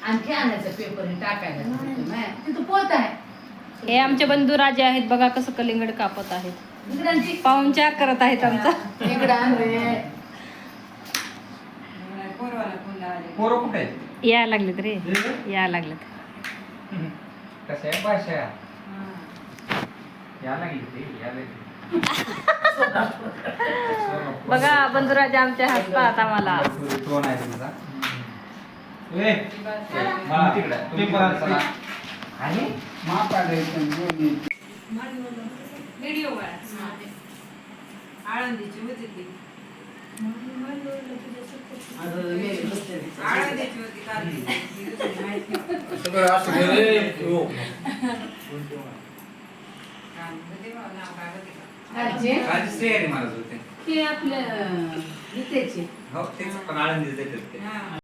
आणखी आणायचं पेपर टाकायला तिथं पोत आहे. हे आमचे बंधू राजे आहेत बघा कसं कलिंगड कापत आहेत. पाहुणचार करत आहेत आमचा. इकडं आण रे. पोरं कुठे आहेत? या लागलेत रे, या लागलेत. कशा आहे भाषा या लागली ते या लागली. बघा बंधुराजा आमचे हसतात आम्हाला. दोन आहे तुमचा ए मला तिकडे तुम्ही पण चला. आणि व्हिडिओ आळंदीची होती ती. आळंदीची होती सगळं असं रे हो राजश्री आहे महाराज होते ते आपल्या इथेचे हो तेच पण आळंदीच देतात ते.